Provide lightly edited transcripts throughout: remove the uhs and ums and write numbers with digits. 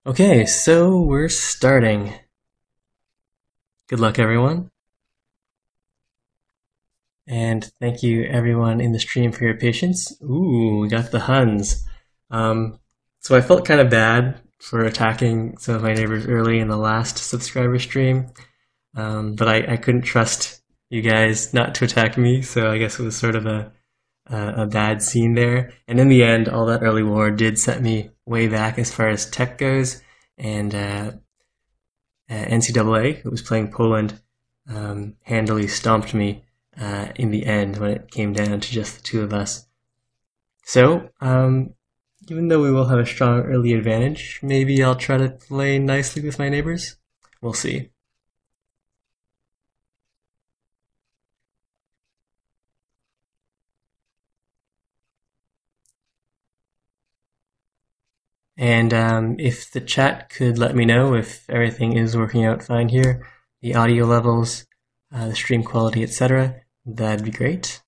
Okay, so we're starting. Good luck, everyone. And thank you, everyone in the stream, for your patience. Ooh, we got the Huns. So I felt kind of bad for attacking some of my neighbors early in the last subscriber stream, but I couldn't trust you guys not to attack me, so I guess it was sort of a bad scene there. And in the end, all that early war did set me way back as far as tech goes, and NCAA, who was playing Poland, handily stomped me in the end when it came down to just the two of us. So, even though we will have a strong early advantage, maybe I'll try to play nicely with my neighbors. We'll see. And if the chat could let me know if everything is working out fine here, the audio levels, the stream quality, etc., that'd be great.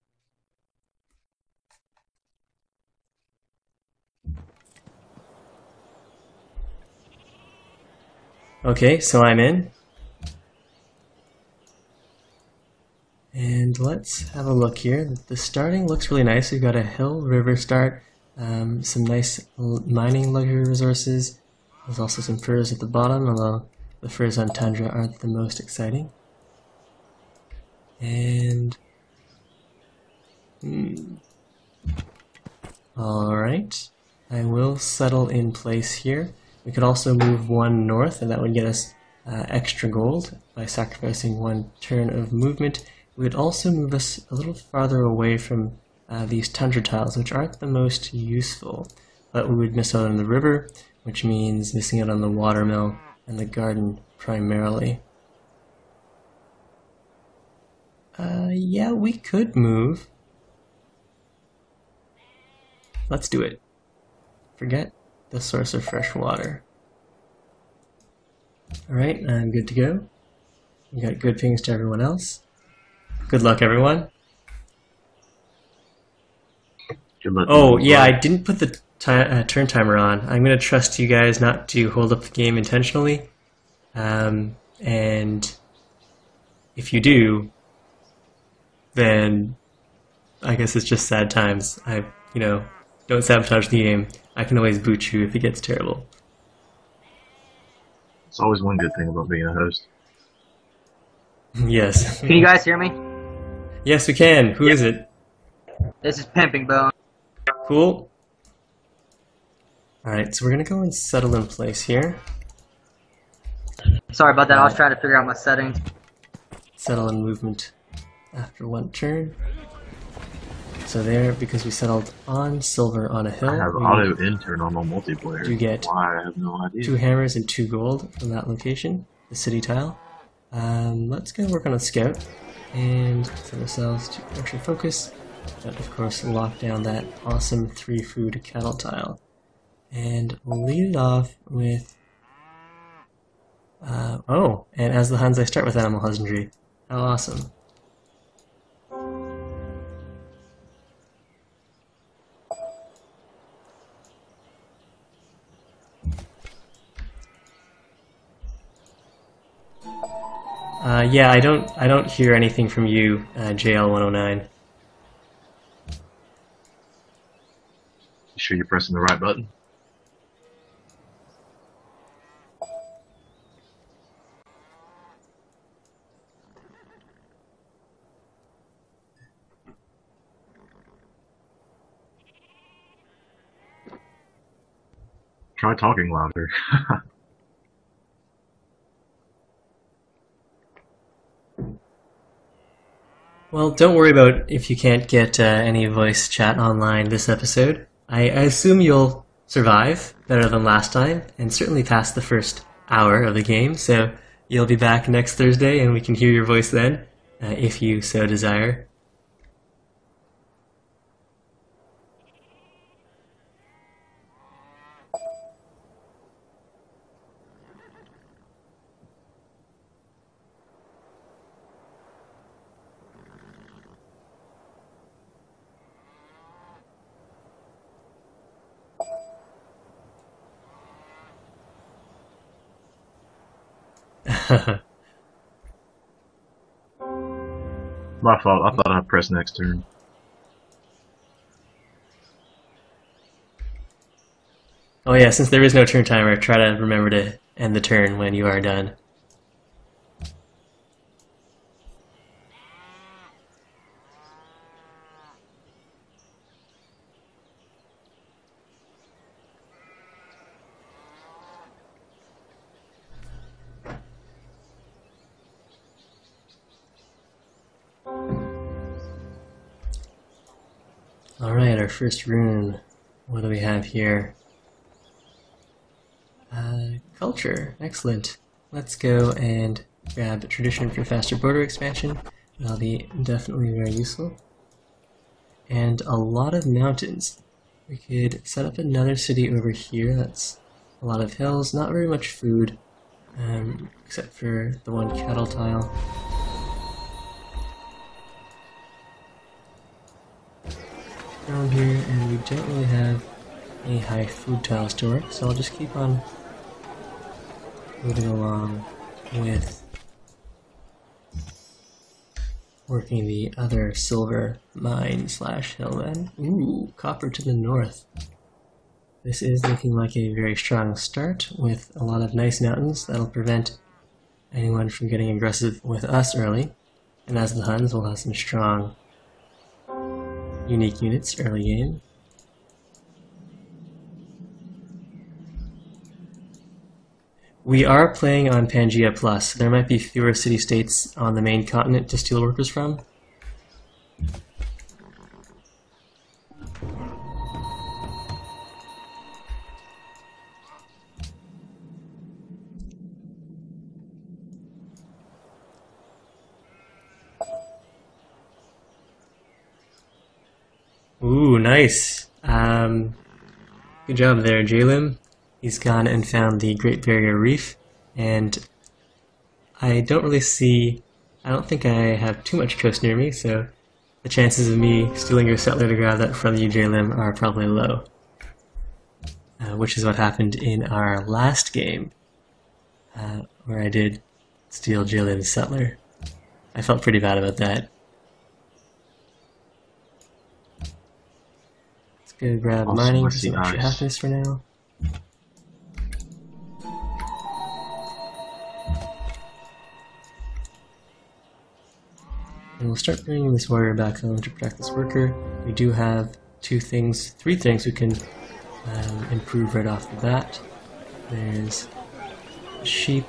Okay, so I'm in. And let's have a look here. The starting looks really nice. We've got a hill, river start, some nice mining luxury resources. There's also some furs at the bottom, although the furs on tundra aren't the most exciting. And alright, I will settle in place here. We could also move one north, and that would get us extra gold by sacrificing one turn of movement. It would also move us a little farther away from these tundra tiles, which aren't the most useful. But we would miss out on the river, which means missing out on the watermill and the garden primarily. Yeah, we could move. Let's do it. Forget the source of fresh water. Alright, I'm good to go. We got good pings to everyone else. Good luck, everyone. Good luck. Oh, yeah, I didn't put the turn timer on. I'm going to trust you guys not to hold up the game intentionally. And if you do, then I guess it's just sad times. Don't sabotage the game. I can always boot you if it gets terrible. It's always one good thing about being a host. Yes. Can you guys hear me? Yes, we can. Who is it? This is Pimping Bone. Cool. Alright, so we're going to go and settle in place here. Sorry about that, I was trying to figure out my settings. Settle in movement after one turn. So there, because we settled on silver on a hill, I have auto intern on my multiplayer. You get why I have no idea. 2 hammers and 2 gold from that location, the city tile. Let's go work on a scout and set ourselves to actually focus, and of course lock down that awesome 3 food cattle tile. And we'll lead it off with and as the Huns I start with animal husbandry. How awesome. Yeah, I don't hear anything from you, JL109. You sure you're pressing the right button? Try talking louder. Well, don't worry about if you can't get any voice chat online this episode. I assume you'll survive better than last time, and certainly past the first hour of the game, so you'll be back next Thursday and we can hear your voice then, if you so desire. My fault. I thought I pressed next turn. Oh yeah, since there is no turn timer, try to remember to end the turn when you are done. Alright, our first rune. What do we have here? Culture. Excellent. Let's go and grab tradition for faster border expansion. That'll be definitely very useful. And a lot of mountains. We could set up another city over here. That's a lot of hills, not very much food, except for the one cattle tile. Down here, and we don't really have any high food tiles to work, so I'll just keep on moving along with working the other silver mine slash hill then. Ooh, copper to the north. This is looking like a very strong start with a lot of nice mountains that'll prevent anyone from getting aggressive with us early. And as the Huns, we'll have some strong unique units early game. We are playing on Pangea Plus. There might be fewer city-states on the main continent to steal workers from. Ooh, nice. Good job there, Jalim. He's gone and found the Great Barrier Reef, and I don't think I have too much coast near me, so the chances of me stealing your settler to grab that from you, Jalim, are probably low. Which is what happened in our last game, where I did steal Jalim's settler. I felt pretty bad about that. Let's go grab Also, mining, I just see let you ice. have this for now. And we'll start bringing this warrior back home to protect this worker. We do have three things we can improve right off the bat. There's sheep,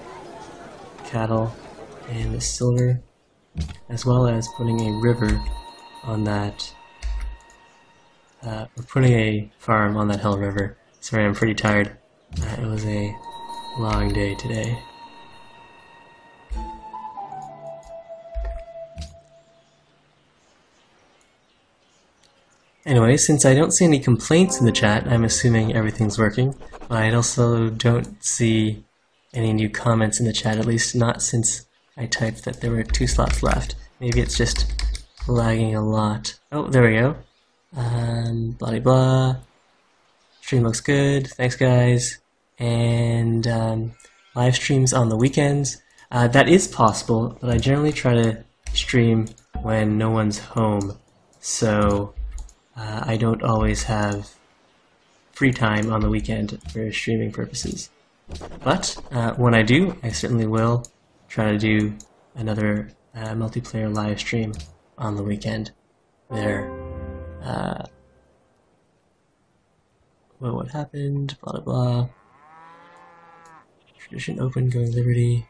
cattle, and the silver, as well as putting a river on that, or putting a farm on that hill river. Sorry, I'm pretty tired. It was a long day today. Anyway, since I don't see any complaints in the chat, I'm assuming everything's working. But I also don't see any new comments in the chat, at least not since I typed that there were 2 slots left. Maybe it's just lagging a lot. Oh, there we go. Blah blah. Stream looks good. Thanks, guys. And live streams on the weekends. That is possible, but I generally try to stream when no one's home. So I don't always have free time on the weekend for streaming purposes. But when I do, I certainly will try to do another multiplayer live stream on the weekend. Well, what happened? Blah blah blah. Tradition open, go Liberty.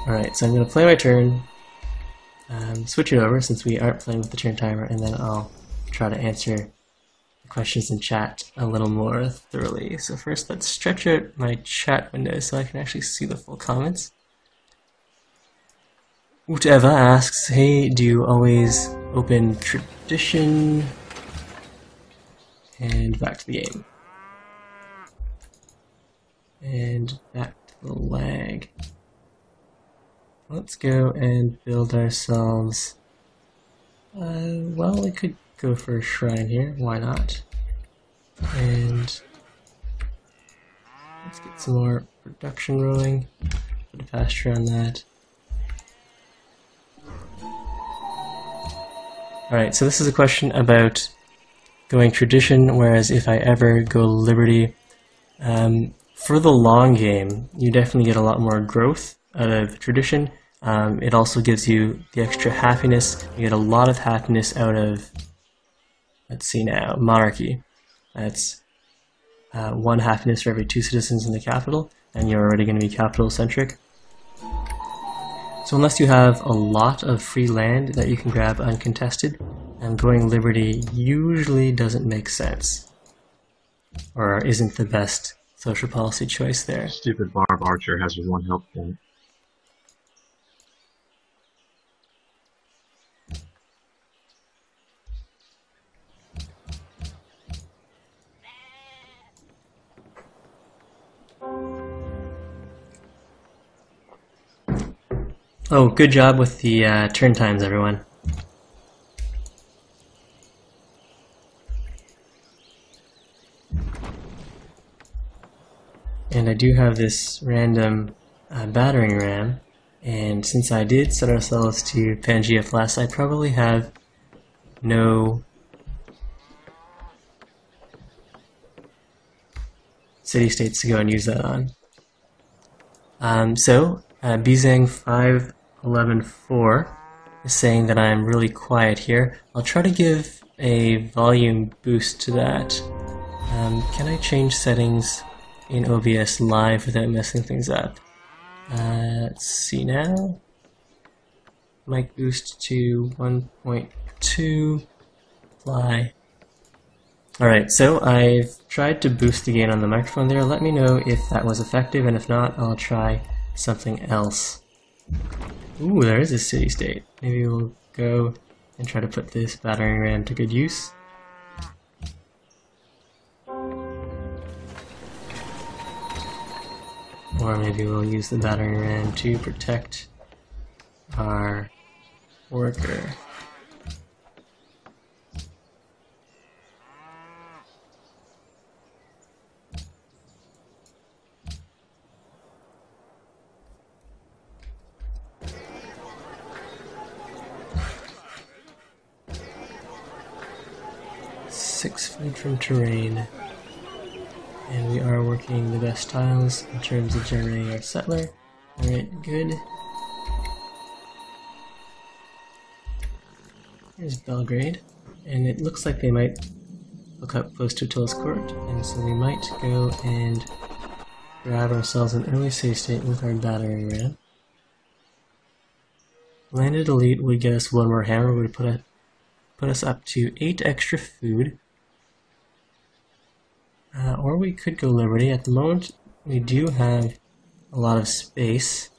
Alright, so I'm going to play my turn. Switch it over since we aren't playing with the turn timer, and then I'll try to answer the questions in chat a little more thoroughly. So first, let's stretch out my chat window so I can actually see the full comments. Whatever asks, hey, do you always open tradition? And back to the game. And back to the lag. Let's go and build ourselves, well, we could go for a shrine here, why not? And Let's get some more production rolling. Put a pasture on that. Alright, so this is a question about going tradition, whereas if I ever go liberty, for the long game, you definitely get a lot more growth out of tradition. It also gives you the extra happiness. You get a lot of happiness out of, let's see now, monarchy. That's 1 happiness for every 2 citizens in the capital, and you're already going to be capital centric. So unless you have a lot of free land that you can grab uncontested, going liberty usually doesn't make sense, or isn't the best social policy choice there. Stupid Barb Archer has 1 health point. Oh, good job with the turn times, everyone. And I do have this random battering ram, and since I did set ourselves to Pangea Plus, I probably have no city-states to go and use that on. Bizang 5114 is saying that I'm really quiet here. I'll try to give a volume boost to that. Can I change settings in OBS Live without messing things up? Let's see now. Mic boost to 1.2. Fly. Alright, so I've tried to boost the gain on the microphone there. Let me know if that was effective, and if not, I'll try something else. Ooh, there is a city-state. Maybe we'll go and try to put this battering ram to good use. Or maybe we'll use the battering ram to protect our worker. Six feet from terrain, and we are working the best tiles in terms of generating our settler. Alright, good. Here's Belgrade, and it looks like they might look up close to Attula's court, and so we might go and grab ourselves an early save state with our battering ram. Landed elite would get us 1 more hammer, would put us up to 8 extra food. Or we could go liberty. At the moment, we do have a lot of space.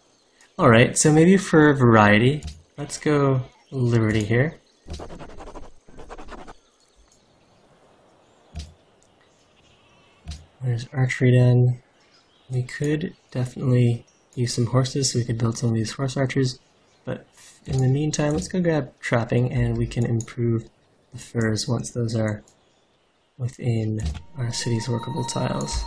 Alright, so maybe for variety, let's go liberty here. There's archery done. We could definitely use some horses, so we could build some of these horse archers. But in the meantime, let's go grab trapping, and we can improve the furs once those are within our city's workable tiles.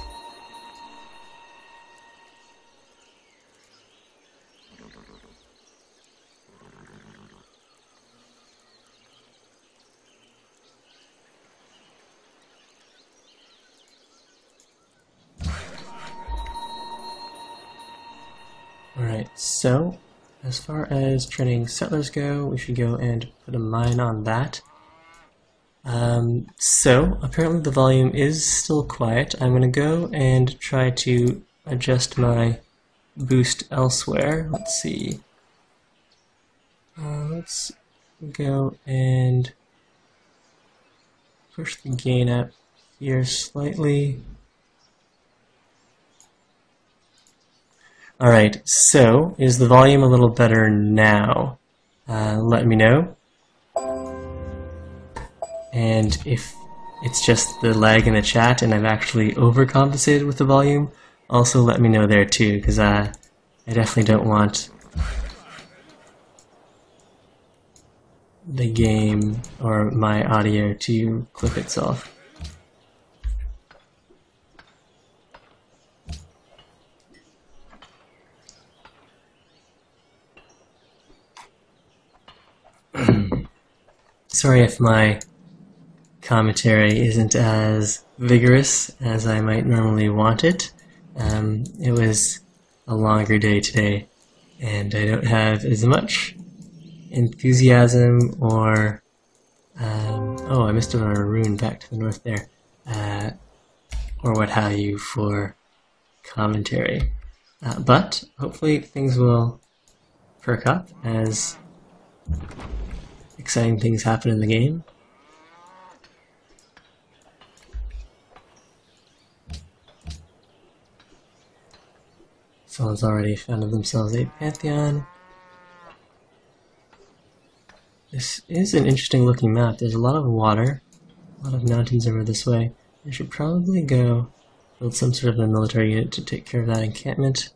Alright, so as far as training settlers go, we should go and put a mine on that. So apparently the volume is still quiet. I'm going to go and try to adjust my boost elsewhere. Let's see. Let's go and push the gain up here slightly. Alright, so is the volume a little better now? Let me know. And if it's just the lag in the chat and I've actually overcompensated with the volume, also let me know there too, because I definitely don't want the game or my audio to clip itself. sorry if my commentary isn't as vigorous as I might normally want it. It was a longer day today, and I don't have as much enthusiasm or oh, I missed a rune back to the north there, or what have you for commentary. But hopefully things will perk up as exciting things happen in the game. Someone's already found themselves a Pantheon. This is an interesting looking map. There's a lot of water, a lot of mountains over this way. I should probably go build some sort of a military unit to take care of that encampment.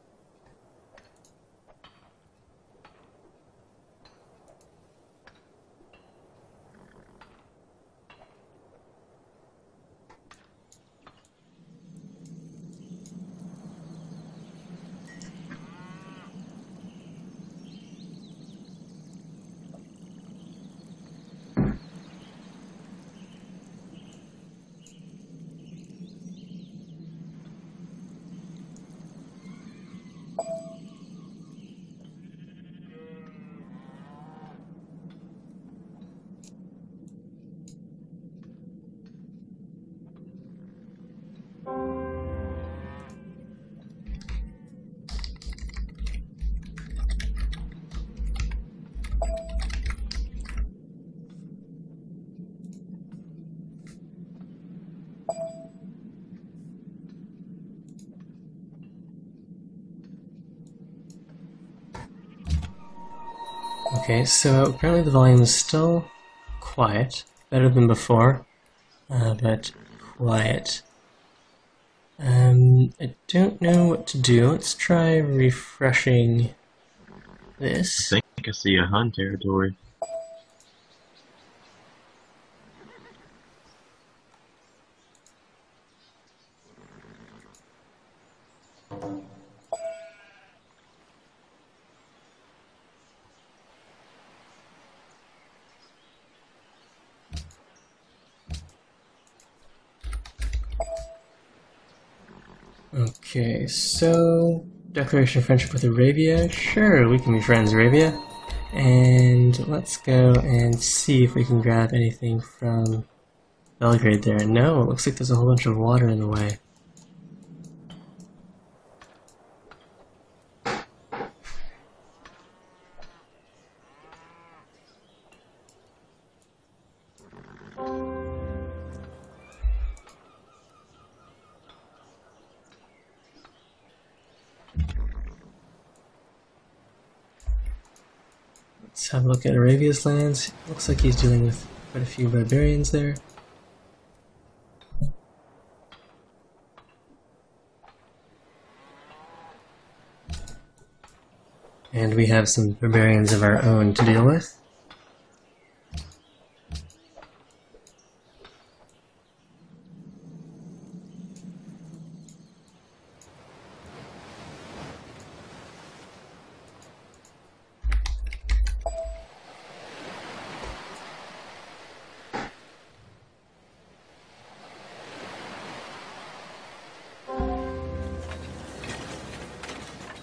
Okay, so apparently the volume is still quiet, better than before, but quiet. I don't know what to do. Let's try refreshing this. I think I see a Hun territory. Okay, so declaration of friendship with Arabia. Sure, we can be friends, Arabia. And let's go and see if we can grab anything from Belgrade there. No, it looks like there's a whole bunch of water in the way. Let's have a look at Arabia's lands. Looks like he's dealing with quite a few barbarians there. And we have some barbarians of our own to deal with.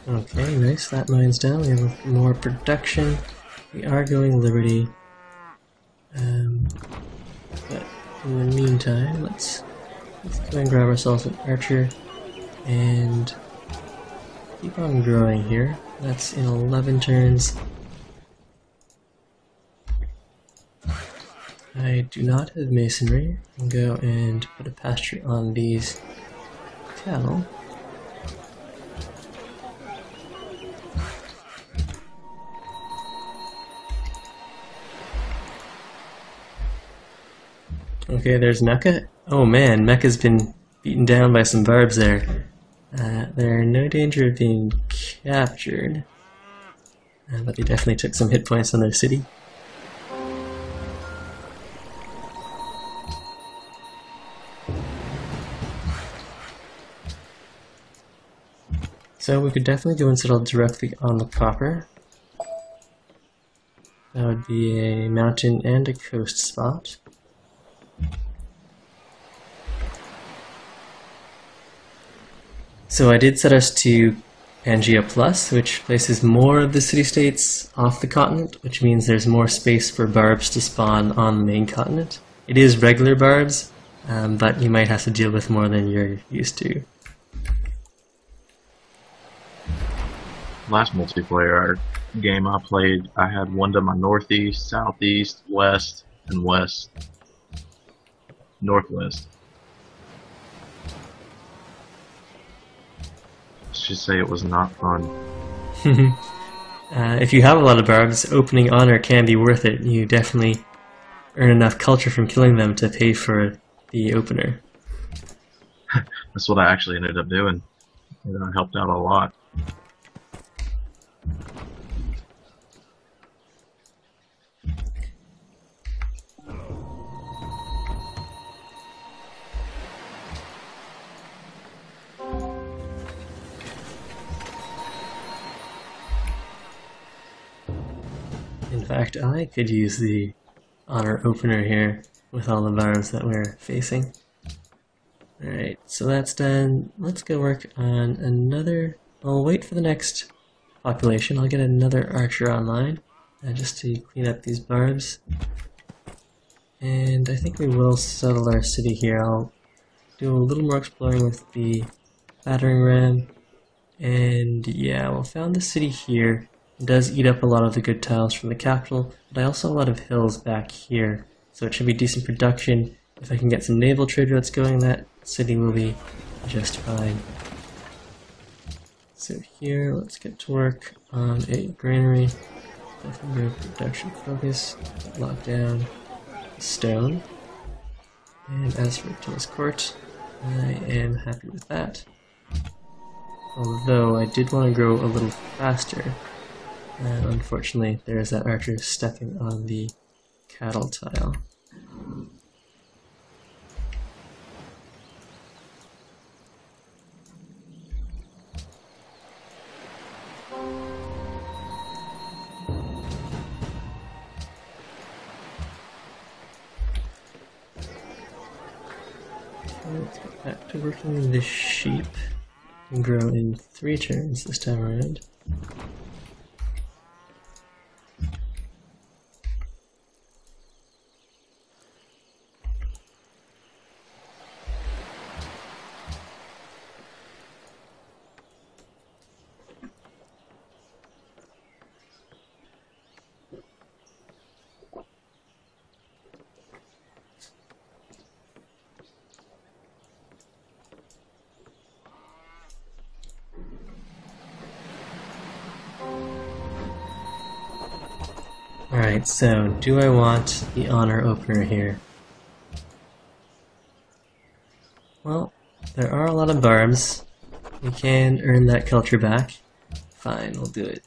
Okay, nice, that mine's down. We have more production. We are going Liberty. But in the meantime, let's go and grab ourselves an archer and keep on growing here. That's in 11 turns. I do not have masonry. I'll go and put a pasture on these cattle. Okay, there's Mecca. Oh man, Mecca's been beaten down by some barbs there. They're in no danger of being captured, but they definitely took some hit points on their city. So we could definitely go and settle directly on the copper. That would be a mountain and a coast spot. So I did set us to Pangea Plus, which places more of the city-states off the continent, which means there's more space for barbs to spawn on the main continent. It is regular barbs, but you might have to deal with more than you're used to. Last multiplayer game I played, I had one to my northeast, southeast, west, and west. Northwest. Let's just say it was not fun. If you have a lot of barbs, opening honor can be worth it. You definitely earn enough culture from killing them to pay for the opener. That's what I actually ended up doing. It helped out a lot. In fact, I could use the honor opener here with all the barbs that we're facing. Alright, so that's done. Let's go work on another... I'll wait for the next population. I'll get another archer online just to clean up these barbs. And I think we will settle our city here. I'll do a little more exploring with the battering ram. And yeah, we'll found the city here. It does eat up a lot of the good tiles from the capital, but I also have a lot of hills back here, so it should be decent production. If I can get some naval trade routes going, that city will be just fine. So here, let's get to work on a granary. Definitely go production focus, lock down stone. And as for tennis court, I am happy with that. Although I did want to grow a little faster. And unfortunately, there's that archer stepping on the cattle tile. Okay, let's get back to working the sheep and grow in 3 turns this time around. Alright, so do I want the honor opener here? Well, there are a lot of barbs. We can earn that culture back. Fine, we'll do it.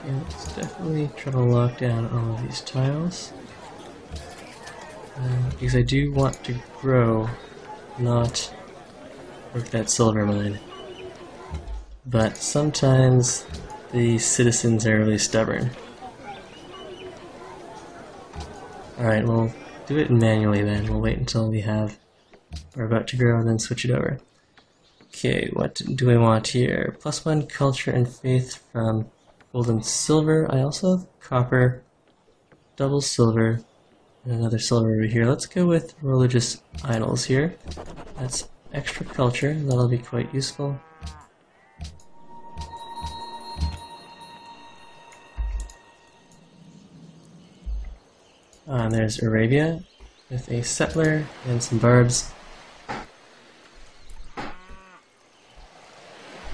Okay, let's definitely try to lock down all of these tiles. Because I do want to grow, not work that silver mine. But sometimes the citizens are really stubborn. Alright, we'll do it manually then. We'll wait until we're about to grow and then switch it over. Okay, what do I want here? +1 culture and faith from gold and silver. I also have copper, double silver, and another silver over here. Let's go with religious idols here. That's extra culture. That'll be quite useful. And there's Arabia with a settler and some barbs.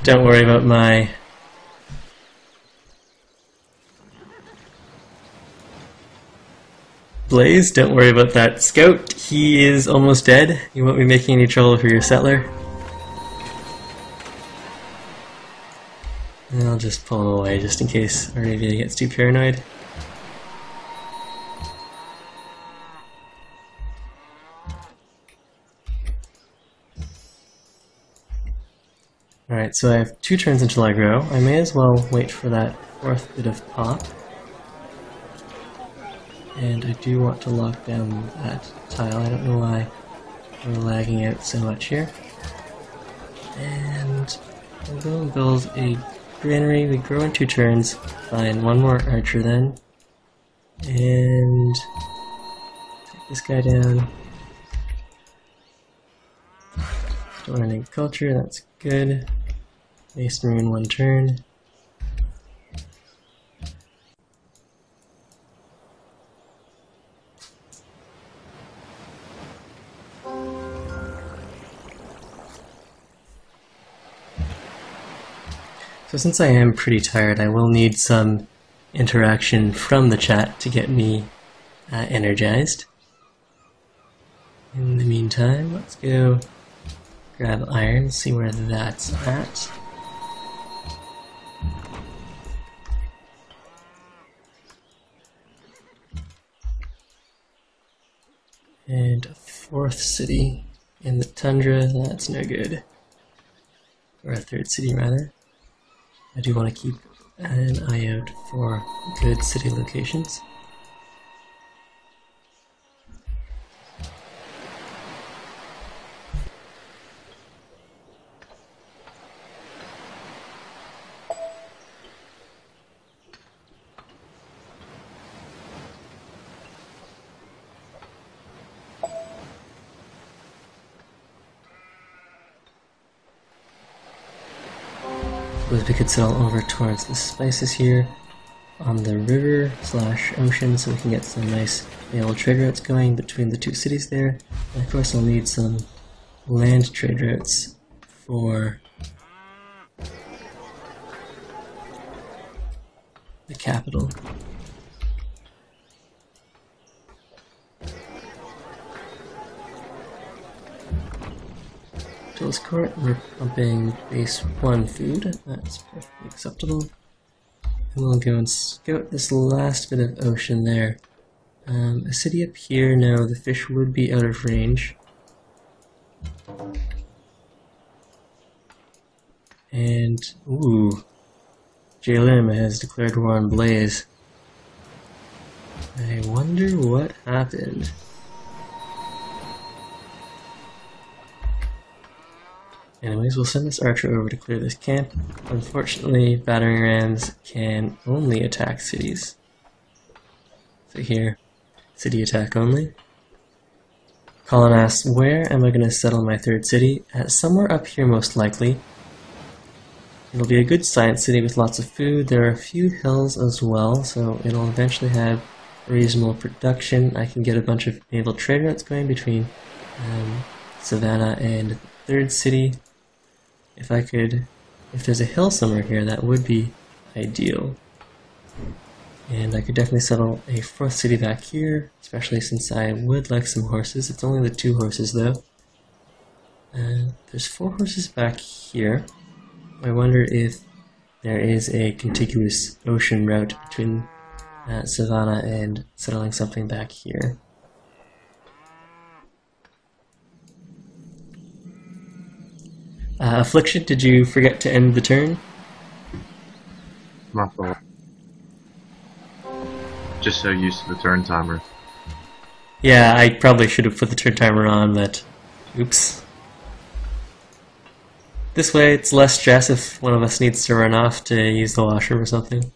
Don't worry about my Blaze, don't worry about that scout. He is almost dead. You won't be making any trouble for your settler. And I'll just pull him away just in case our navy gets too paranoid. Alright, so I have 2 turns until I grow. I may as well wait for that 4th bit of pop. And I do want to lock down that tile. I don't know why we're lagging out so much here. And we'll go and build a granary. We grow in 2 turns. Fine, 1 more archer then. And take this guy down. Don't want any culture, that's good. Masonry in 1 turn. So since I am pretty tired, I will need some interaction from the chat to get me energized. In the meantime, let's go grab iron, see where that's at. And a 4th city in the tundra, that's no good. Or a 3rd city rather. I do want to keep an eye out for good city locations. We could sail over towards the spices here on the river / ocean so we can get some nice naval trade routes going between the 2 cities there. And of course I'll need some land trade routes for the capital. Tools court, we're pumping base 1 food, that's perfectly acceptable. And we'll go and scout this last bit of ocean there. A city up here, no, the fish would be out of range. And, ooh, JLM has declared war on Blaze. I wonder what happened. Anyways, we'll send this archer over to clear this camp. Unfortunately, battering rams can only attack cities. So here, city attack only. Colin asks, where am I going to settle my 3rd city? Somewhere up here most likely. It'll be a good science city with lots of food. There are a few hills as well, so it'll eventually have reasonable production. I can get a bunch of naval trade routes going between Savannah and the 3rd city. If there's a hill somewhere here, that would be ideal. And I could definitely settle a 4th city back here, especially since I would like some horses. It's only the 2 horses though. There's 4 horses back here. I wonder if there is a contiguous ocean route between Savannah and settling something back here. Affliction, did you forget to end the turn? My fault. Just so used to the turn timer. Yeah, I probably should have put the turn timer on, but oops. This way it's less stress if one of us needs to run off to use the washroom or something.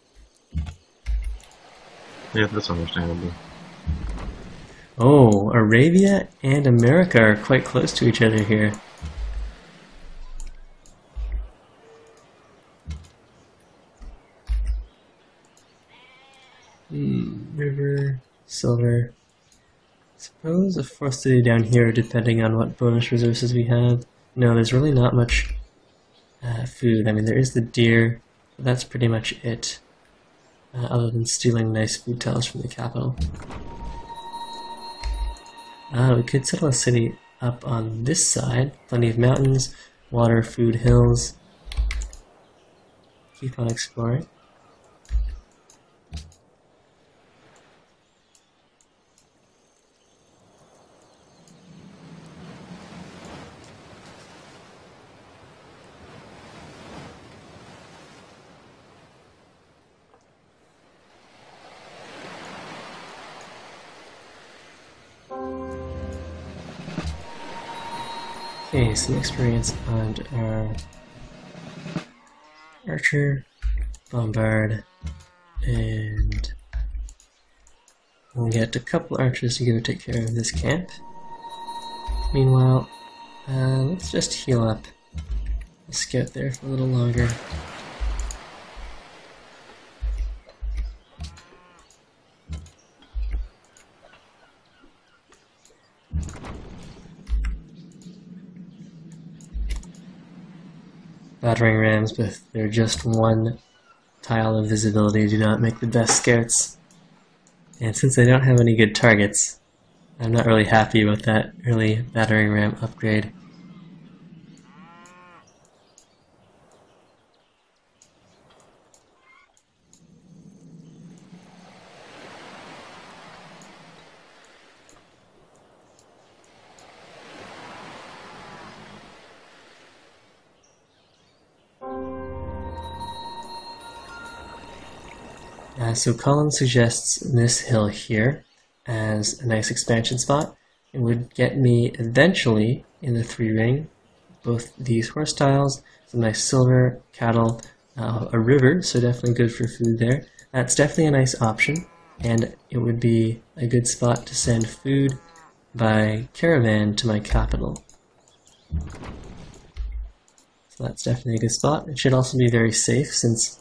Yeah, that's understandable. Oh, Arabia and America are quite close to each other here. River, silver. Suppose a 4th city down here, depending on what bonus resources we have. No, there's really not much food. I mean, there is the deer, but that's pretty much it. Other than stealing nice food tiles from the capital. We could settle a city up on this side. Plenty of mountains, water, food, hills. Keep on exploring. Okay, some experience on our archer, bombard, and we'll get a couple archers to go take care of this camp. Meanwhile, let's just heal up. We'll scout there for a little longer. Battering rams with their just one tile of visibility do not make the best scouts. And since I don't have any good targets, I'm not really happy about that early battering ram upgrade. So Colin suggests this hill here as a nice expansion spot. It would get me eventually in the 3-ring, both these horse tiles, some nice silver, cattle, a river, so definitely good for food there. That's definitely a nice option, and it would be a good spot to send food by caravan to my capital. So that's definitely a good spot. It should also be very safe since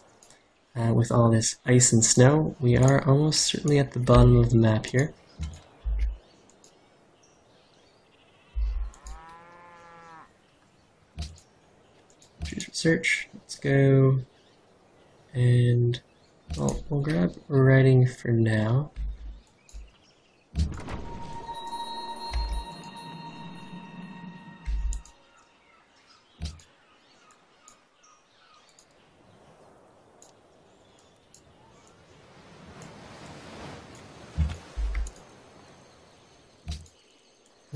with all this ice and snow, we are almost certainly at the bottom of the map here. Choose research, let's go, and well, we'll grab writing for now.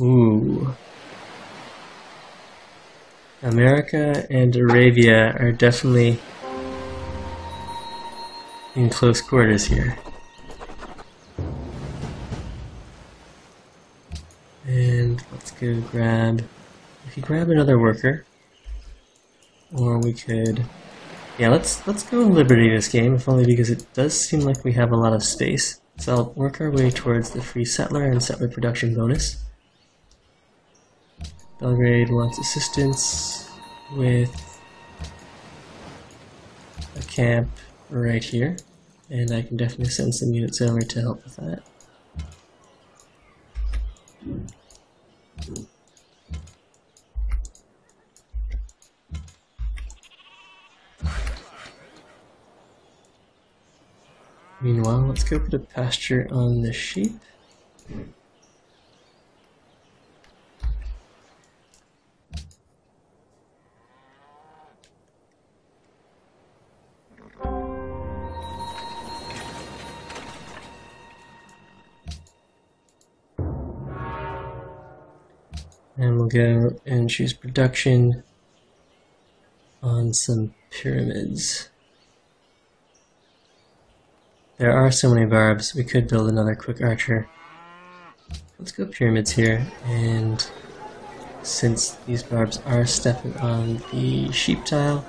Ooh. America and Arabia are definitely in close quarters here. And let's go grab, we could grab another worker. Or we could, yeah, let's go Liberty this game, if only because it does seem like we have a lot of space. So I'll work our way towards the free settler and settler production bonus. Belgrade wants assistance with a camp right here, and I can definitely send some units over to help with that. Meanwhile, let's go put a pasture on the sheep. And we'll go and choose production on some pyramids. There are so many barbs, we could build another quick archer. Let's go pyramids here, and since these barbs are stepping on the sheep tile,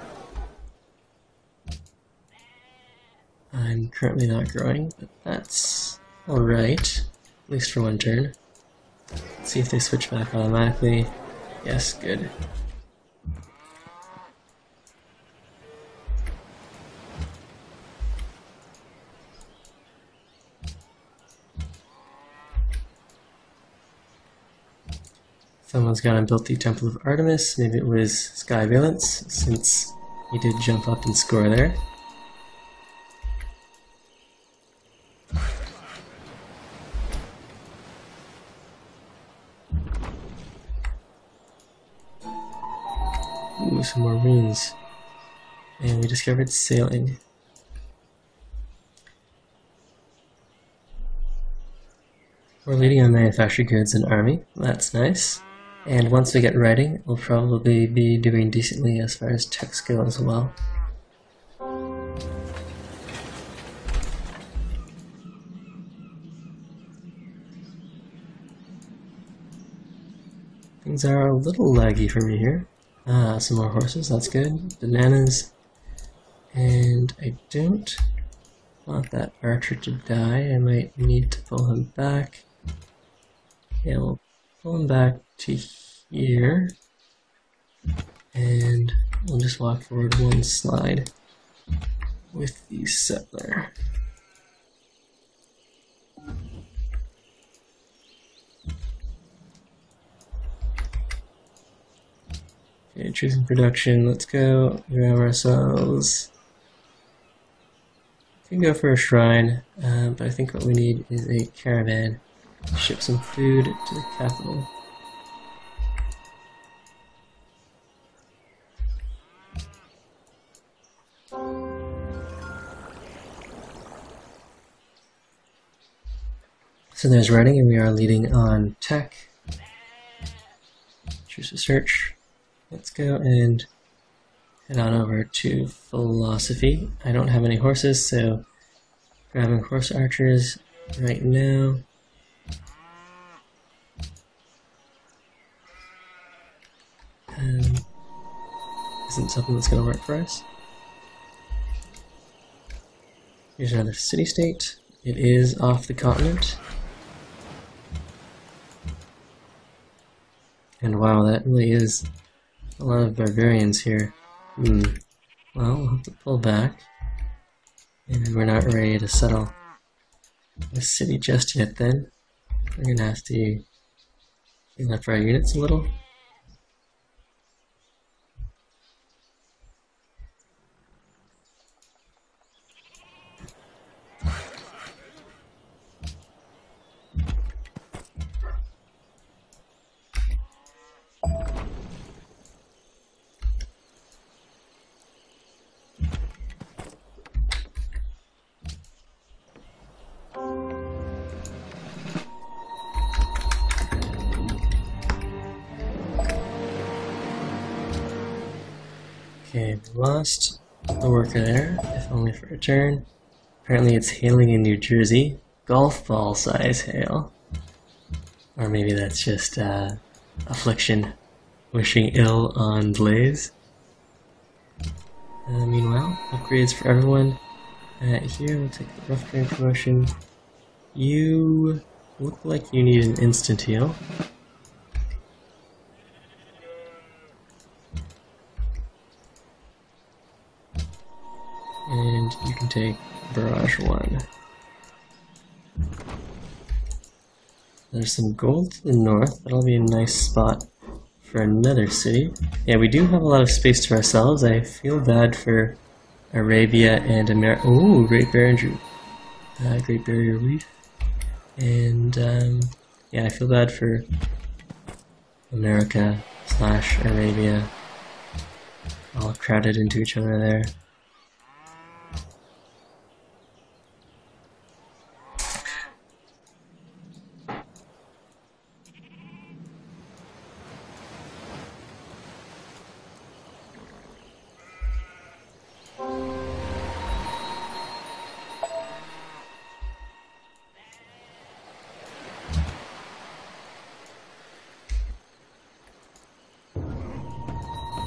I'm currently not growing, but that's alright, at least for one turn. Let's see if they switch back automatically. Yes, good. Someone's gone and built the Temple of Artemis. Maybe it was Sky Valence, since he did jump up and score there. some more runes. And we discovered sailing. We're leading on manufactured goods and army. That's nice. And once we get writing, we'll probably be doing decently as far as text go as well. Things are a little laggy for me here. Ah, some more horses, that's good. Bananas. And I don't want that archer to die. I might need to pull him back. Yeah, we'll pull him back to here. And we'll just walk forward one slide with the settler. Okay, choosing production, let's go grab ourselves. We can go for a shrine, but I think what we need is a caravan to ship some food to the capital. So there's writing, and we are leading on tech. Choose a search. Let's go and head on over to philosophy. I don't have any horses, so grabbing horse archers right now. Isn't something that's going to work for us. Here's another city-state. It is off the continent. And wow, that really is a lot of barbarians here. Well, we'll have to pull back. And we're not ready to settle the city just yet then. We're going to have to clean up our units a little. Okay, we lost a worker there, if only for a turn. Apparently it's hailing in New Jersey. Golf ball size hail. Or maybe that's just affliction. Wishing ill on Blaze. Meanwhile, upgrades for everyone. Here, we'll take the rough terrain promotion. You look like you need an instant heal. And you can take Barrage 1. There's some gold to the north. That'll be a nice spot for another city. Yeah, we do have a lot of space to ourselves. I feel bad for Arabia and America. Oh, Great Barrier Reef. And yeah, I feel bad for America / Arabia. All crowded into each other there.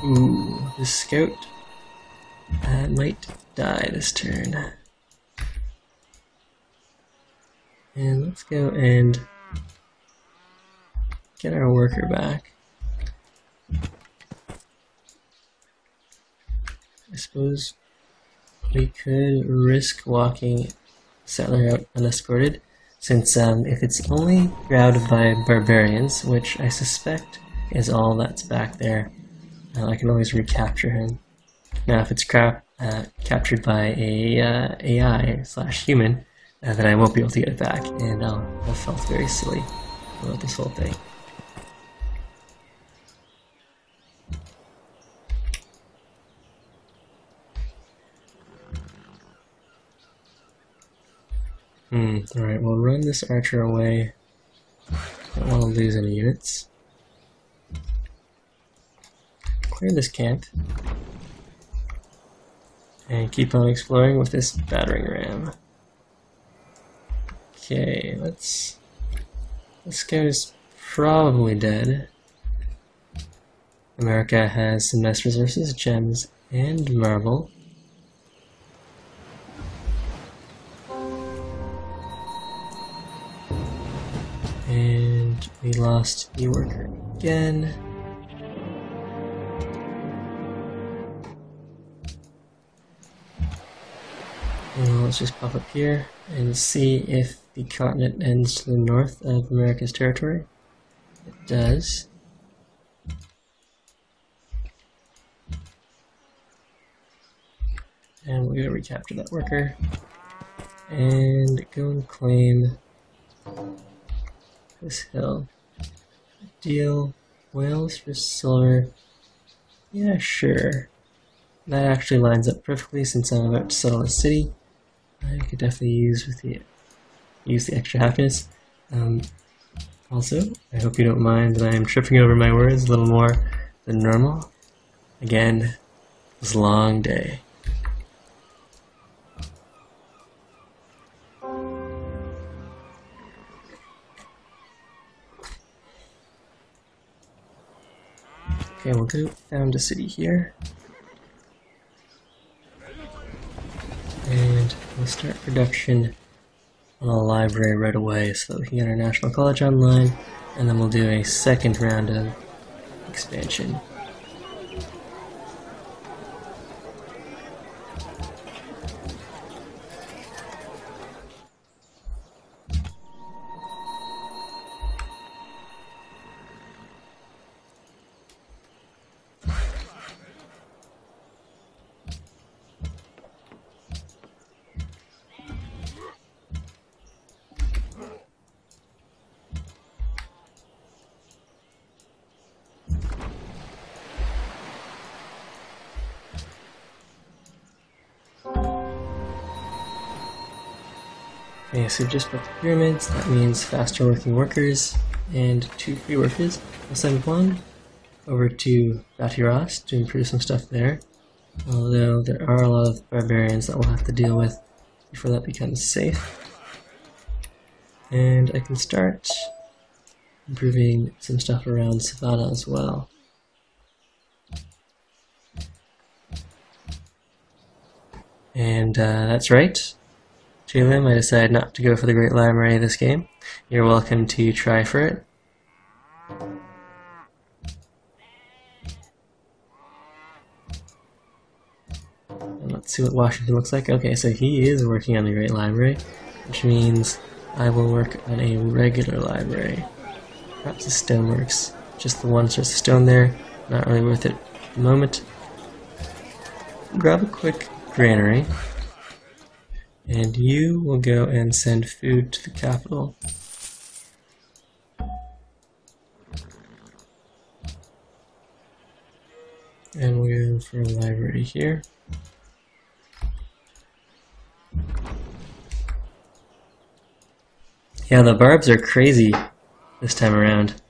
Ooh, the scout might die this turn. And let's go and get our worker back. I suppose we could risk walking settler out unescorted, since if it's only crowded by barbarians, which I suspect is all that's back there, I can always recapture him. Now if it's captured by a AI/human, then I won't be able to get it back, and I'll felt very silly about this whole thing. Alright, we'll run this archer away. Don't want to lose any units. Clear this camp. And keep on exploring with this battering ram. Okay, this guy's probably dead. America has some nice resources, gems and marble. And we lost the worker again. And let's just pop up here and see if the continent ends to the north of America's territory. It does. And we're going to recapture that worker and go and claim this hill. Deal whales for silver. Yeah, sure. That actually lines up perfectly since I'm about to settle a city. I could definitely use the extra happiness. Also, I hope you don't mind that I am tripping over my words a little more than normal. Again, it was a long day. Okay, we'll go found a city here. And we'll start production on a library right away so that we can get our National College online, and then we'll do a second round of expansion. Okay, so just built the pyramids. That means faster working workers and 2 free workers. We'll send one over to Batiras to improve some stuff there. Although there are a lot of barbarians that we'll have to deal with before that becomes safe. And I can start improving some stuff around Savannah as well. And that's right. Jalim, I decided not to go for the Great Library this game. You're welcome to try for it. And let's see what Washington looks like. Okay, so he is working on the Great Library, which means I will work on a regular library. Perhaps the stoneworks. Just the one source of stone there. Not really worth it at the moment. Grab a quick granary. And you will go and send food to the capital. And we'll go for a library here. Yeah, the barbs are crazy this time around.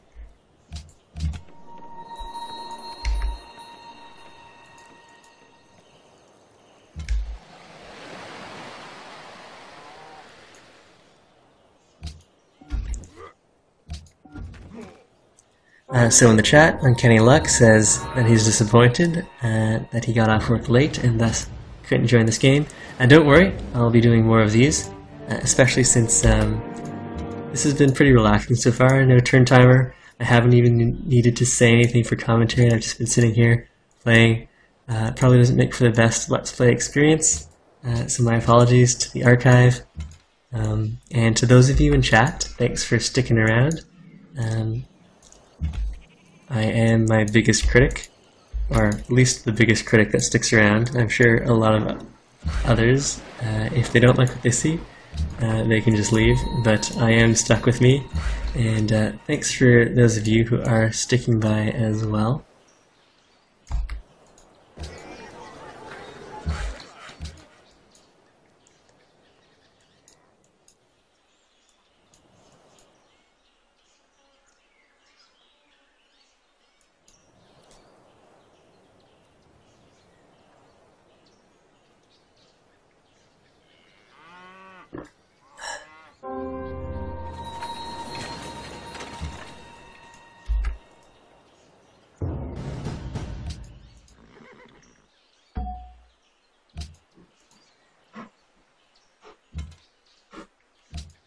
So in the chat, Uncanny Luck says that he's disappointed that he got off work late and thus couldn't join this game. And don't worry, I'll be doing more of these, especially since this has been pretty relaxing so far. No turn timer. I haven't even needed to say anything for commentary. I've just been sitting here playing. Probably doesn't make for the best Let's Play experience, so my apologies to the archive. And to those of you in chat, thanks for sticking around. I am my biggest critic, or at least the biggest critic that sticks around. I'm sure a lot of others, if they don't like what they see, they can just leave, but I am stuck with me, and thanks for those of you who are sticking by as well.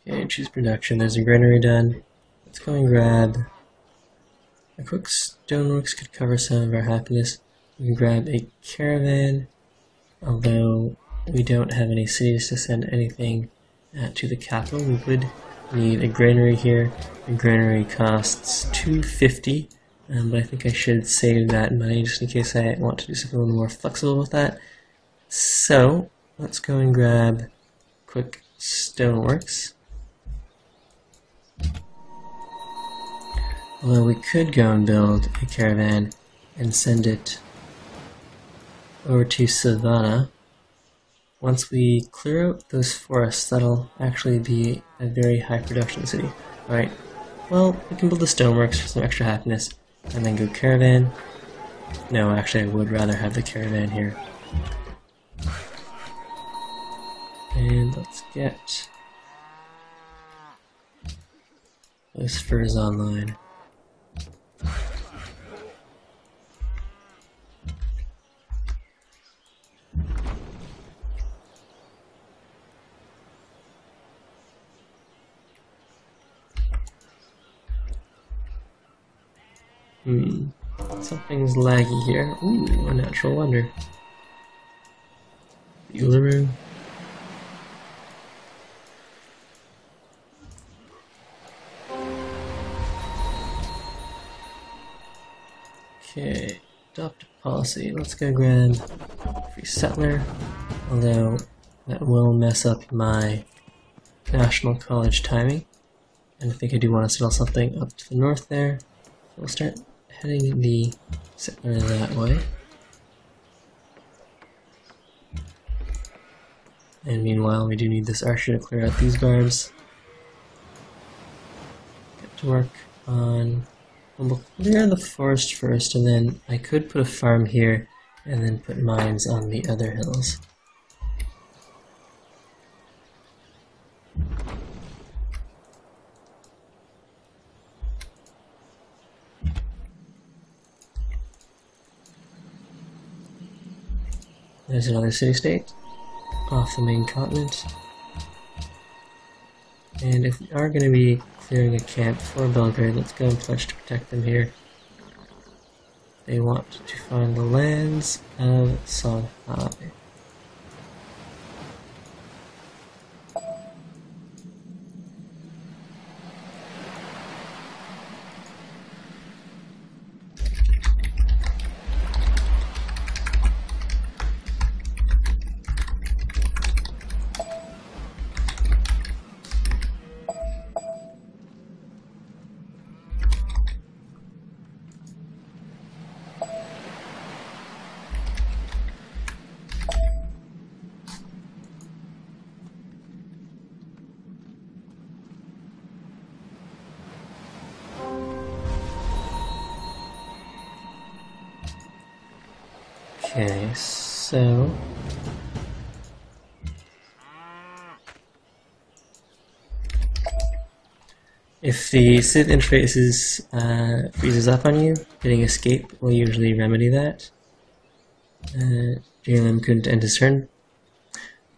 Okay, choose production. There's a granary done. Let's go and grab a quick stoneworks could cover some of our happiness. We can grab a caravan, although we don't have any cities to send anything to the capital. We would need a granary here. The granary costs 250, but I think I should save that money just in case I want to do something a little more flexible with that. So let's go and grab quick stoneworks. Although we could go and build a caravan and send it over to Savannah. Once we clear out those forests, that'll actually be a very high production city. Alright, well, we can build the stoneworks for some extra happiness, and then go caravan. No, actually I would rather have the caravan here. And let's get those furs online. Something's laggy here. Ooh, a natural wonder. The Uluru. Okay, adopt a policy. Let's go grab free settler, although that will mess up my national college timing. And I think I do want to settle something up to the north there. So we'll start heading the settler that way. And meanwhile, we do need this archer to clear out these barbs. Get to work on... We'll clear the forest first, and then I could put a farm here, and then put mines on the other hills. There's another city-state off the main continent. And if we are going to be clearing a camp for Belgrade, let's go and pledge to protect them here. They want to find the lands of Songhai. Okay, so if the Civ interface freezes up on you, hitting escape will usually remedy that. JLM couldn't end his turn.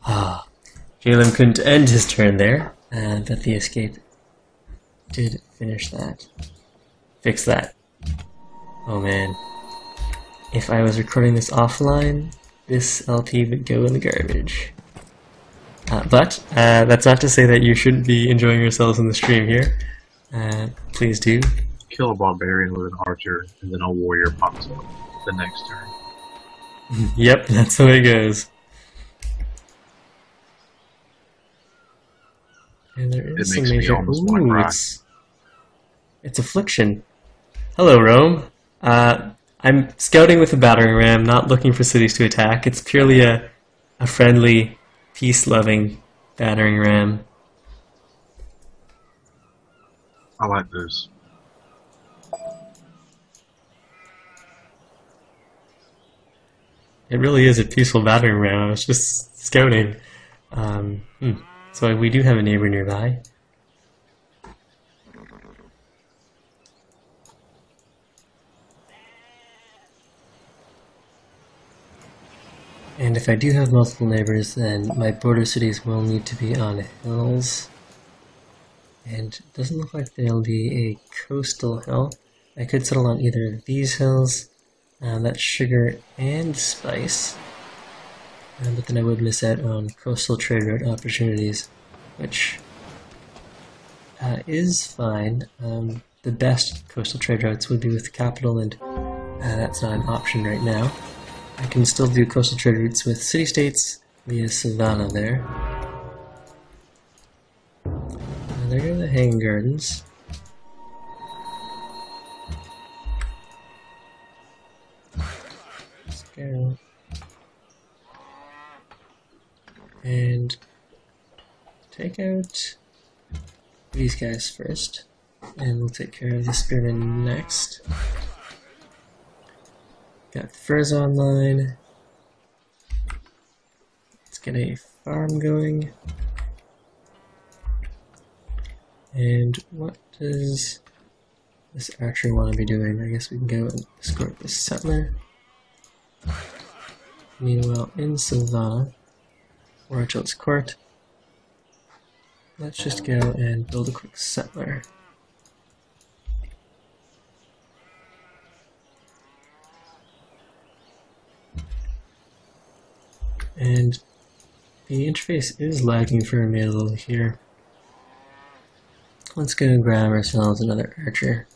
JLM couldn't end his turn there, but the escape did finish that. Fix that. Oh man. If I was recording this offline, this LP would go in the garbage. But that's not to say that you shouldn't be enjoying yourselves in the stream here. Please do. Kill a barbarian with an archer, and then a warrior pops up the next turn. Yep, that's the way it goes. And there is some major... Ooh, it's Affliction. Hello, Rome. I'm scouting with a battering ram, not looking for cities to attack. It's purely a friendly, peace-loving battering ram. I like this. It really is a peaceful battering ram. I was just scouting. So we do have a neighbor nearby. And if I do have multiple neighbors, then my border cities will need to be on hills. And it doesn't look like there'll be a coastal hill. I could settle on either of these hills. That's sugar and spice. But then I would miss out on coastal trade route opportunities, which is fine. The best coastal trade routes would be with the capital, and that's not an option right now. I can still do coastal trade routes with city-states via Savannah there. There go the hanging gardens. Let's go. And take out these guys first, and we'll take care of the spearmen next. Got furs online. Let's get a farm going. And what does this archer want to be doing? I guess we can go and escort the settler. Meanwhile, in Savannah, Warchild's court, let's just go and build a quick settler. And the interface is lagging for me a little here. Let's go and grab ourselves another archer.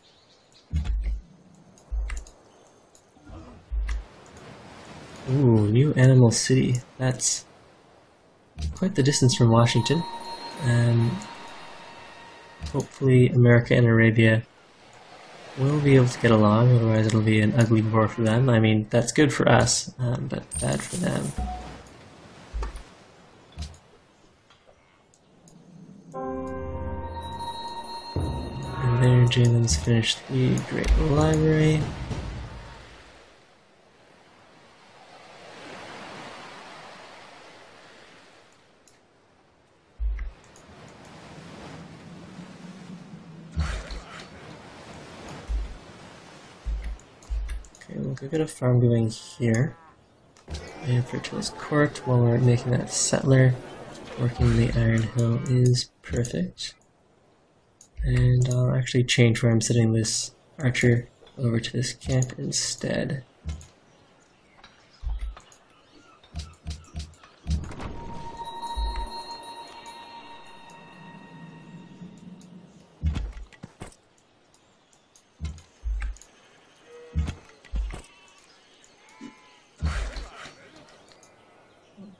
Ooh, new animal city. That's quite the distance from Washington. Hopefully America and Arabia will be able to get along, otherwise it'll be an ugly war for them. I mean, that's good for us, but bad for them. And there, Jalen's finished the Great Library. Okay, we'll go get a farm going here. And for Tilly's court, while we're making that settler, working the Iron Hill is perfect. And I'll actually change where I'm setting this archer over to this camp instead.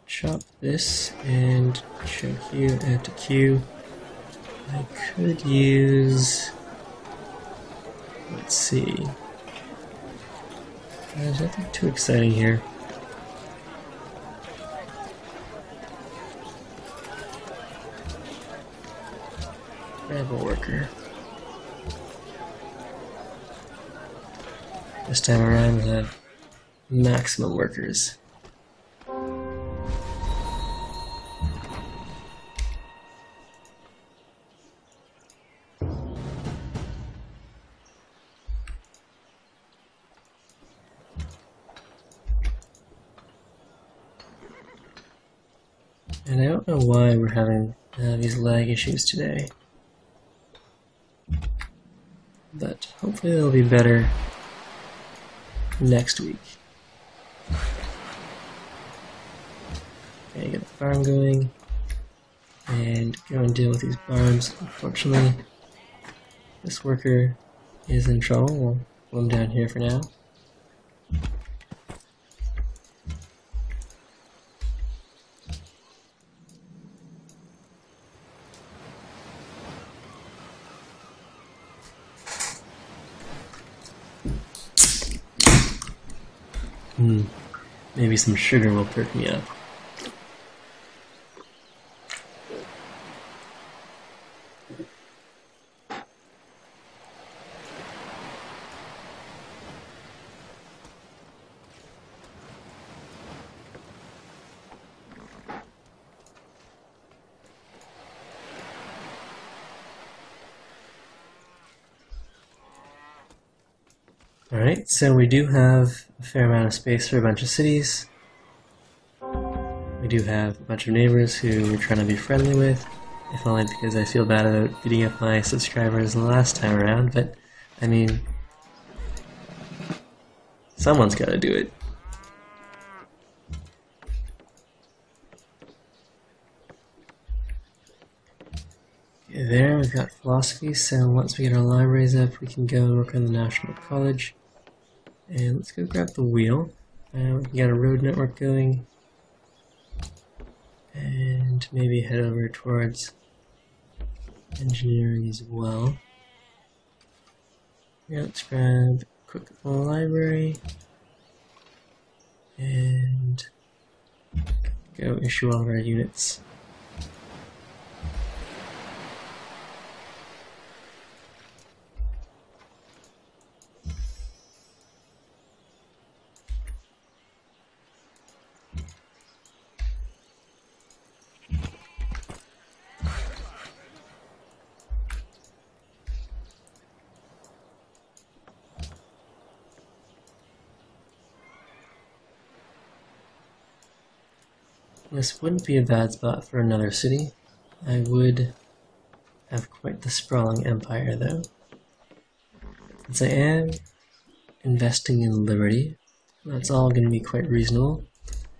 Chop this and choke you at the queue. I could use, let's see, there's nothing too exciting here. Grab a worker. This time around we'll have maximum workers. And I don't know why we're having these lag issues today, but hopefully they'll be better next week. Okay, get the farm going, and go and deal with these barns. Unfortunately, this worker is in trouble. We'll pull him down here for now. Maybe some sugar will perk me up. Alright, so we do have a fair amount of space for a bunch of cities. We do have a bunch of neighbors who we're trying to be friendly with, if only because I feel bad about beating up my subscribers the last time around, but I mean, someone's gotta do it. Okay, there we've got philosophy, so once we get our libraries up, we can go and work on the National College. And let's go grab the wheel. We can get a road network going. And maybe head over towards engineering as well. Yeah, let's grab a quick library and go issue all of our units. This wouldn't be a bad spot for another city. I would have quite the sprawling empire though. Since I am investing in liberty, that's all going to be quite reasonable.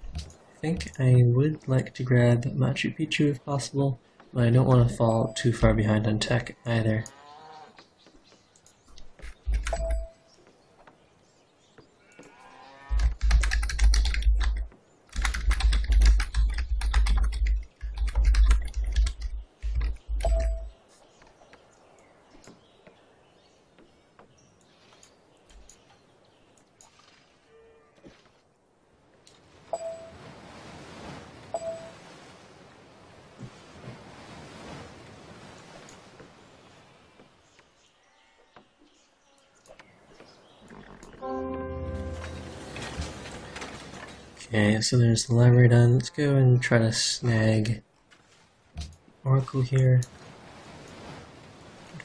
I think I would like to grab Machu Picchu if possible, but I don't want to fall too far behind on tech either. Okay, so there's the library done. Let's go and try to snag Oracle here.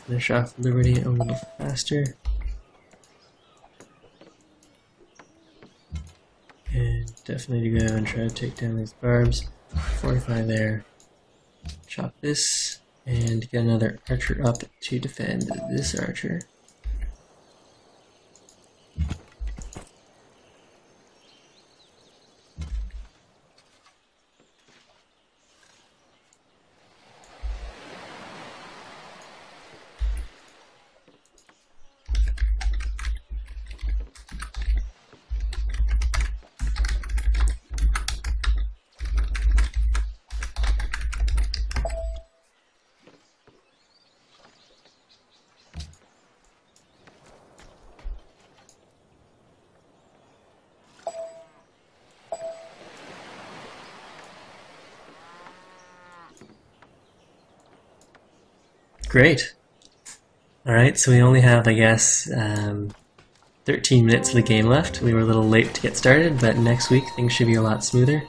Finish off Liberty a little faster. And definitely to go and try to take down these barbs. 45 there. Chop this, and get another archer up to defend this archer. Great. Alright, so we only have, I guess, 13 minutes of the game left. We were a little late to get started, but next week things should be a lot smoother.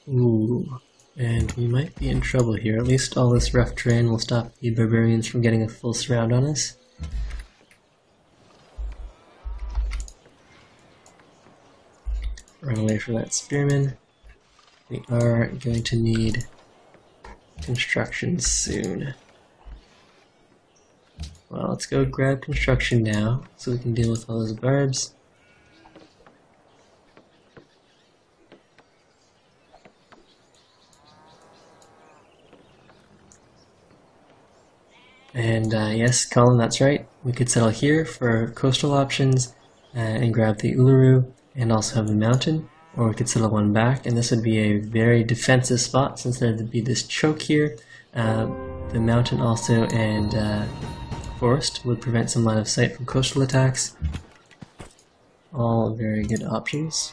Ooh, and we might be in trouble here. At least all this rough terrain will stop the barbarians from getting a full surround on us. Run away from that spearman. We are going to need construction soon. Well, let's go grab construction now so we can deal with all those barbs. And yes, Colin, that's right. We could settle here for coastal options and grab the Uluru and also have the mountain, or we could settle one back, and this would be a very defensive spot since there would be this choke here. The mountain also and forest would prevent some line of sight from coastal attacks. All very good options.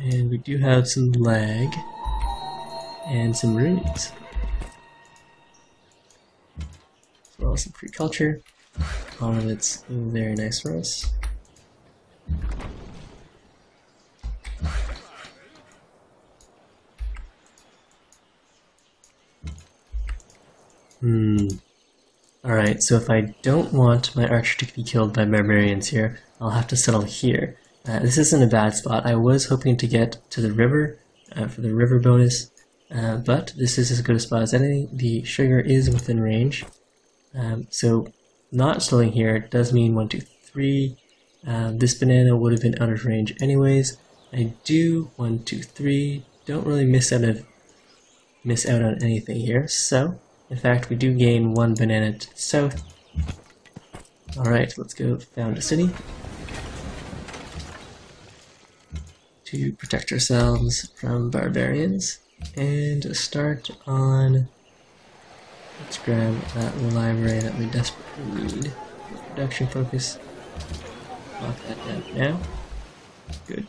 And we do have some lag and some runes, as well as some free culture. All of it's very nice for us. Alright, so if I don't want my archer to be killed by barbarians here, I'll have to settle here. This isn't a bad spot. I was hoping to get to the river for the river bonus, but this is as good a spot as any. The sugar is within range, so not settling here does mean 1, 2, 3. This banana would have been out of range anyways. I do 1, 2, 3. Don't really miss out on anything here. So in fact, we do gain 1 banana to the south. Alright, let's go found a city to protect ourselves from barbarians. And start on... Let's grab that library that we desperately need. Production focus. Lock that down now. Good.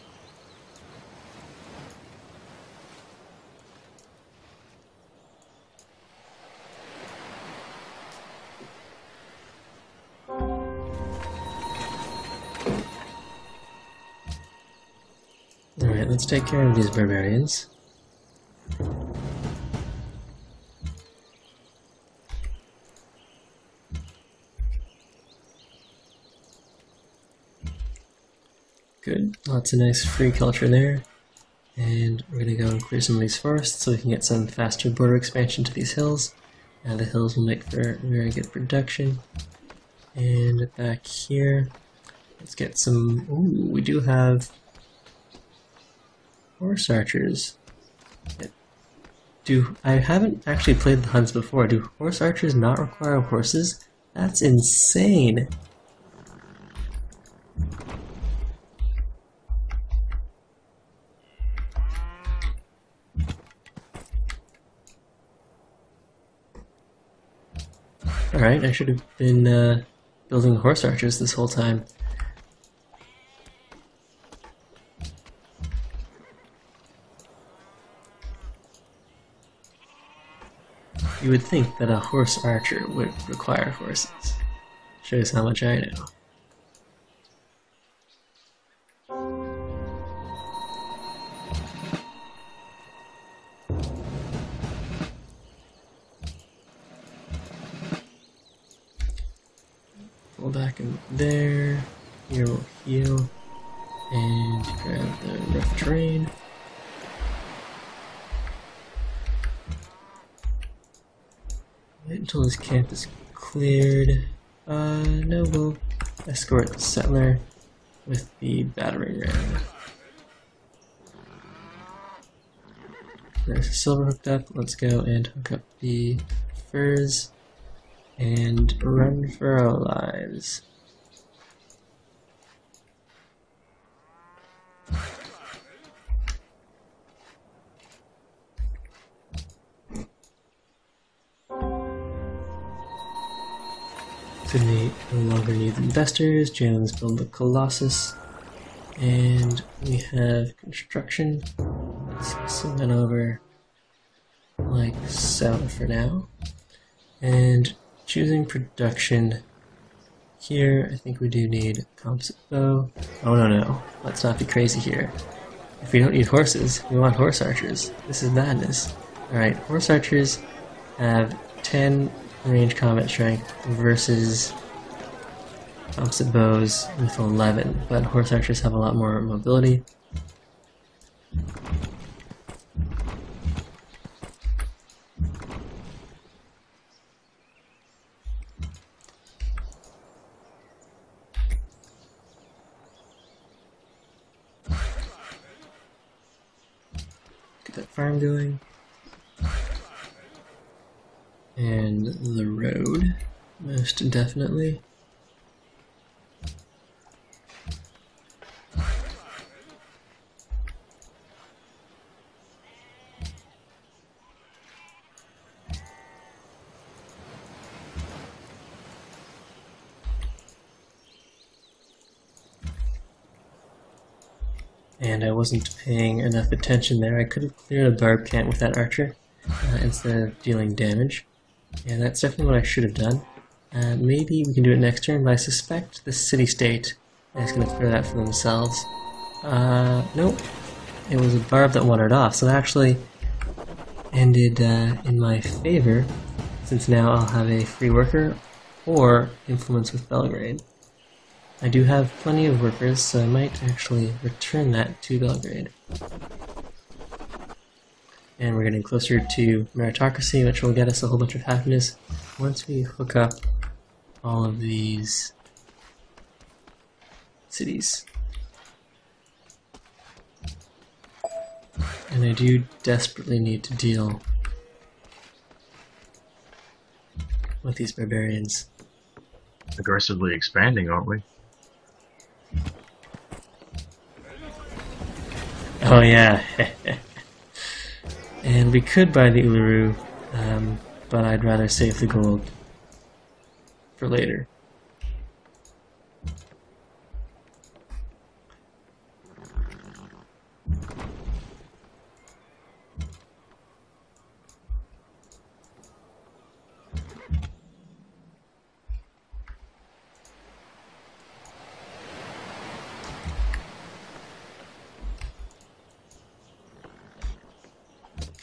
Alright, let's take care of these barbarians. Good, lots of nice free culture there. And we're going to go and clear some of these forests so we can get some faster border expansion to these hills. And the hills will make for very good production. And back here, let's get some... Ooh, we do have horse archers. I haven't actually played the Huns before. Do horse archers not require horses? That's insane! Alright, I should have been building horse archers this whole time. You would think that a horse archer would require horses. Shows how much I know. Pull back in there. Here we'll heal. And grab the rough terrain. Wait until this camp is cleared. No, we'll escort the settler with the battering ram. There's a silver hooked up. Let's go and hook up the furs and run for our lives. No longer need investors. Jones build the Colossus, and we have construction. Let's send that over like so for now. And choosing production here, I think we do need composite bow. Oh no, let's not be crazy here. If we don't need horses, we want horse archers. This is madness. Alright, horse archers have 10 range combat strength versus composite bows with 11, but horse archers have a lot more mobility. Get that farm going. And the road, most definitely. and I wasn't paying enough attention there. I could have cleared a barb camp with that archer instead of dealing damage, and that's definitely what I should have done. Maybe we can do it next turn, but I suspect the city-state is going to clear that for themselves. Nope. It was a barb that wandered off, so that actually ended in my favor, since now I'll have a free worker or influence with Belgrade. I do have plenty of workers, so I might actually return that to Belgrade. And we're getting closer to meritocracy, which will get us a whole bunch of happiness once we hook up all of these cities. And I do desperately need to deal with these barbarians. Aggressively expanding, aren't we? Oh yeah. And we could buy the Uluru, but I'd rather save the gold for later.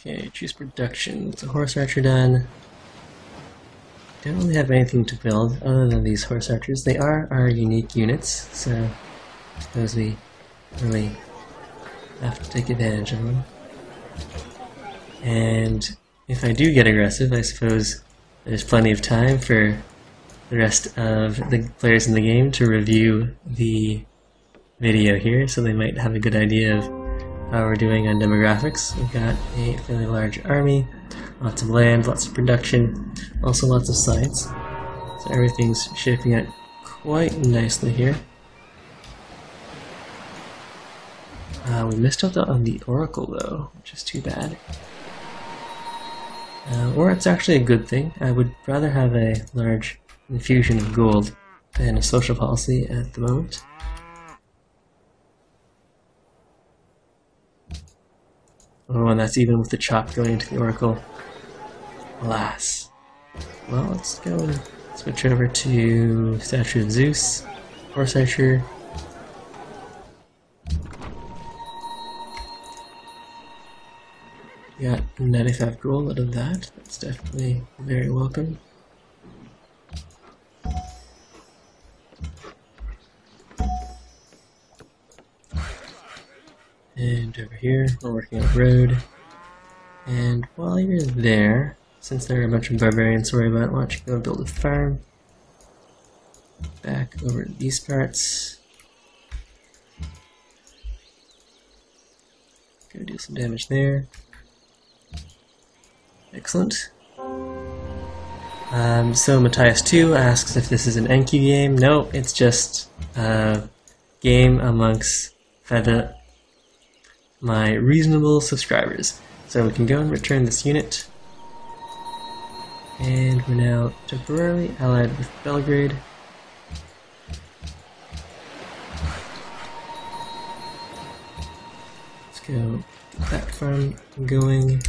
Okay, choose production. It's a horse archer done. Don't really have anything to build other than these horse archers. They are our unique units, so I suppose we really have to take advantage of them. And if I do get aggressive, I suppose there's plenty of time for the rest of the players in the game to review the video here, so they might have a good idea of how we're doing on demographics. We've got a fairly large army, lots of land, lots of production, also lots of science. So everything's shaping up quite nicely here. We missed out on the Oracle though, which is too bad. Or it's actually a good thing. I would rather have a large infusion of gold than a social policy at the moment. Oh, and that's even with the chop going into the Oracle. Alas. Well, let's go and switch over to Statue of Zeus, Horse Archer. We got 95 gold out of that. That's definitely very welcome. And over here, we're working on a road. And while you're there, since there are a bunch of barbarians to worry about, why don't you go build a farm? Back over to these parts. Go do some damage there. Excellent. So Matthias 2 asks if this is an Enki game. No, it's just a game amongst my reasonable subscribers. So we can go and return this unit. And we're now temporarily allied with Belgrade. Let's go get that farm going,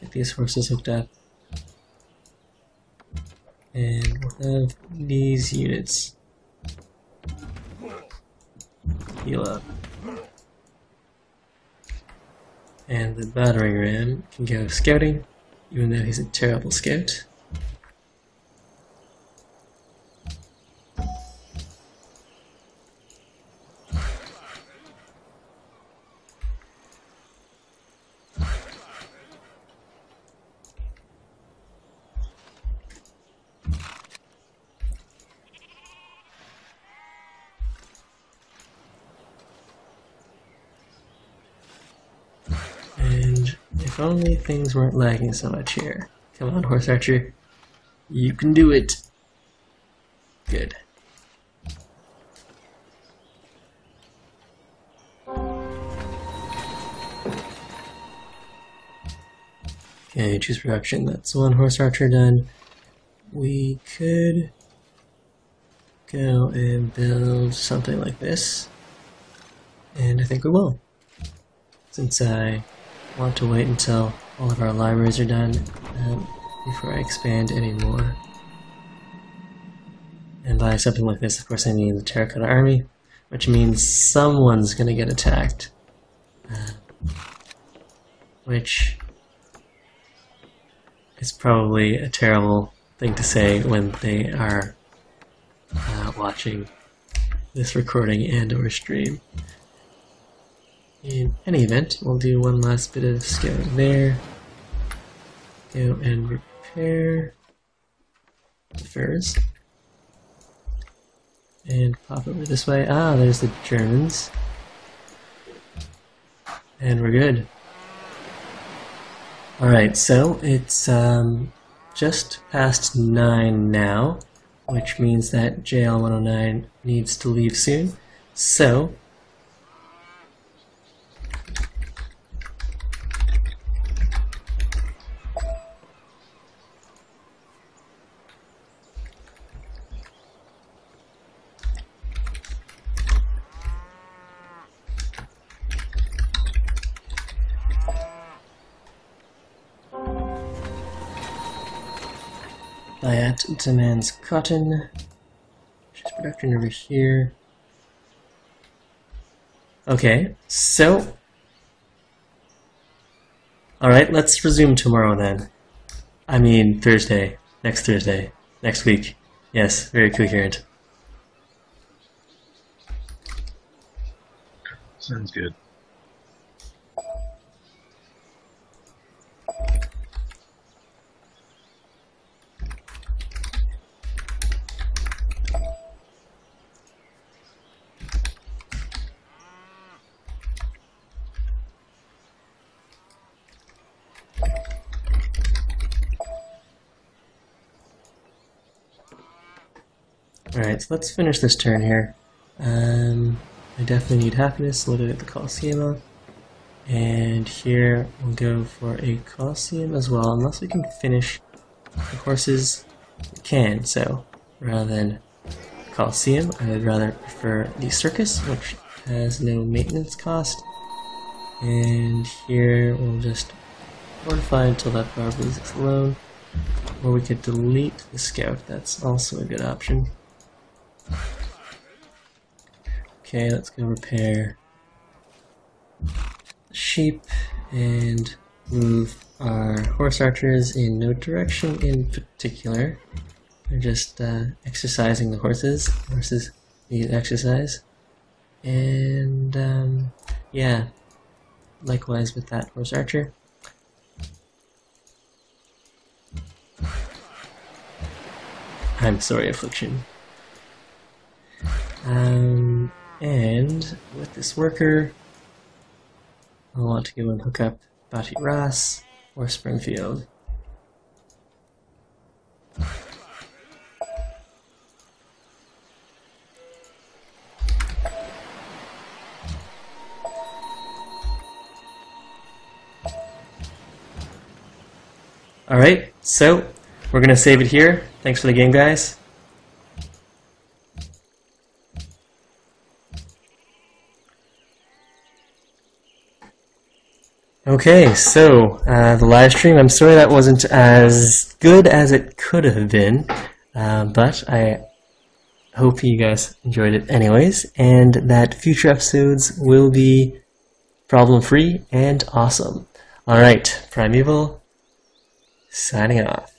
get these horses hooked up. And we'll have these units heal up. And the battering ram can go scouting, even though he's a terrible scout. And if only things weren't lagging so much here. Come on, Horse Archer. You can do it. Good. Okay, choose production. That's one Horse Archer done. We could go and build something like this. And I think we will. since I want to wait until all of our libraries are done before I expand anymore. And by something like this, of course, I mean the Terracotta Army, which means someone's going to get attacked. Which is probably a terrible thing to say when they are watching this recording and or stream. In any event, we'll do one last bit of scouting there. Go and repair the furs. And pop over this way. Ah, there's the Germans. And we're good. Alright, so it's just past 9 now, which means that JL109 needs to leave soon. So, Bayat demands cotton. She's production over here. Okay, so... Alright, let's resume tomorrow then. I mean Thursday. Next Thursday. Next week. Yes, very coherent. Sounds good. Alright, so let's finish this turn here. I definitely need happiness, so we'll get the Colosseum up. And here we'll go for a Colosseum as well, unless we can finish the horses. We can, so rather than Colosseum, I would rather prefer the Circus, which has no maintenance cost. And here we'll just fortify until that bar leaves us alone. Or we could delete the Scout, that's also a good option. Okay, let's go repair the sheep and move our horse archers in no direction in particular. They're just exercising the horses. Horses need exercise. And yeah, likewise with that horse archer. I'm sorry, Affliction. And with this worker, I'll want to go and hook up Bati Ras or Springfield. Alright, so we're going to save it here. Thanks for the game, guys. Okay, so the live stream, I'm sorry that wasn't as good as it could have been, but I hope you guys enjoyed it anyways, and that future episodes will be problem-free and awesome. Alright, Primeval, signing off.